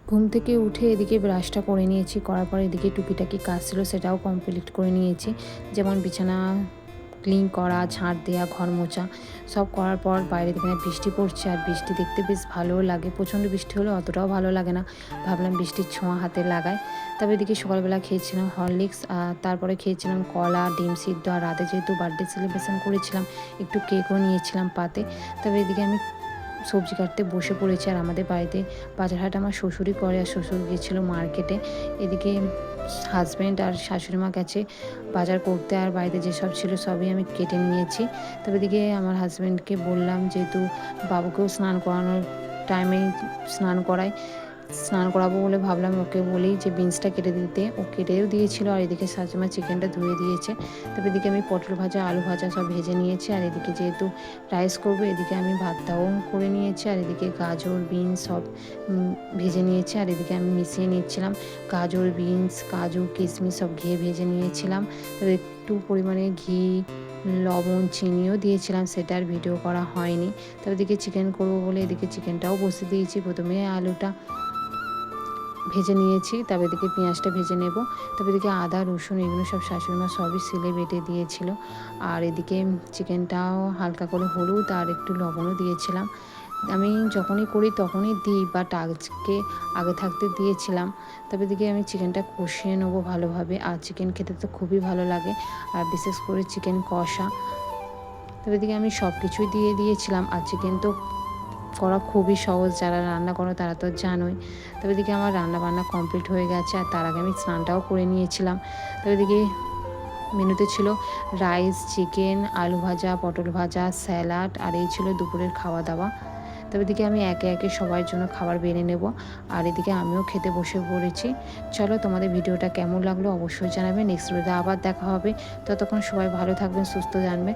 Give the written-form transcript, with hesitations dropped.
ঘুম থেকে উঠে এদিকে ব্রাশটা করে নিয়েছি, করার পর এদিকে টুকিটাকি কাজ ছিল সেটাও কমপ্লিট করে নিয়েছি। যেমন বিছানা ক্লিন করা, ঝাঁট দেওয়া, ঘর মোছা সব করার পর বাইরে এখানে বৃষ্টি পড়ছে আর বৃষ্টি দেখতে বেশ ভালোও লাগে। প্রচণ্ড বৃষ্টি হলে অতটাও ভালো লাগে না, ভাবলাম বৃষ্টির ছোঁয়া হাতে লাগাই। তবে এদিকে সকালবেলা খেয়েছিলাম হরলিক্স, তারপরে খেয়েছিলাম কলা, ডিম সিদ্ধ, আর রাতে যেহেতু বার্থডে সেলিব্রেশন করেছিলাম একটু কেকও নিয়েছিলাম পাতে। তবে এদিকে আমি সবজি কাটতে বসে পড়েছি। আর আমাদের বাড়িতে বাজার হাট আমার শ্বশুরই করে, আর শ্বশুর গিয়েছিলো মার্কেটে। এদিকে হাজব্যান্ড আর শাশুড়ি মা গেছে বাজার করতে, আর বাড়িতে যেসব ছিল সবই আমি কেটে নিয়েছি। তবে এদিকে আমার হাজব্যান্ডকে বললাম, যেহেতু বাবুকেও স্নান করানোর টাইমেই স্নান করাবো বলে ভাবলাম ওকে বলি যে বিনসটা কেটে দিতে। ও কেটেও দিয়েছিল, আর এদিকে শাশুড়িমা চিকেনটা ধুয়ে দিয়েছে। তবে এদিকে আমি পটল ভাজা, আলু ভাজা সব ভেজে নিয়েছি। আর এদিকে যেহেতু রাইস করবো, এদিকে আমি ভাতটাও করে নিয়েছি। আর এদিকে গাজর, বিনস সব ভেজে নিয়েছি। আর এদিকে আমি মিশিয়ে নিচ্ছিলাম গাজর, বিনস, কাজু, কিশমিশ সব ভেজে নিয়েছিলাম। তবে একটু পরিমাণে ঘি, লবণ, চিনিও দিয়েছিলাম, সেটার ভিডিও করা হয়নি। তবে এদিকে চিকেন করবো বলে এদিকে চিকেনটাও বসে দিয়েছি। প্রথমে আলুটা ভেজে নিয়েছি, তবে এদিকে পেঁয়াজটা ভেজে নেব। তবে এদিকে আদা, রসুন এগুলো সব শাশুড়িমা সবই সিলে বেটে দিয়েছিল। আর এদিকে চিকেনটাও হালকা করে হলুদ আর একটু লবণও দিয়েছিলাম। আমি যখনই করি তখনই দিই, বাট আজকে আগে থাকতে দিয়েছিলাম। তবে এদিকে আমি চিকেনটা কষিয়ে নেবো ভালোভাবে। আর চিকেন খেতে তো খুবই ভালো লাগে, আর বিশেষ করে চিকেন কষা। তবে এদিকে আমি সব কিছুই দিয়ে দিয়েছিলাম। আর চিকেন তো করা খুবই সহজ, যারা রান্না করো তারা তো জানোই। তবে এদিকে আমার রান্না বান্না কমপ্লিট হয়ে গেছে, আর তার আগে আমি স্নানটাও করে নিয়েছিলাম। তবে এদিকে মেনুতে ছিল রাইস, চিকেন, আলু ভাজা, পটল ভাজা, স্যালাড, আর এই ছিল দুপুরের খাওয়া দাওয়া। তবে এদিকে আমি একে একে সবার জন্য খাবার বেড়ে নেব, আর এদিকে আমিও খেতে বসে পড়েছি। চলো, তোমাদের ভিডিওটা কেমন লাগলো অবশ্যই জানাবে। নেক্সট ভিডিওতে আবার দেখা হবে। ততক্ষণ সবাই ভালো থাকবেন, সুস্থ জানবে।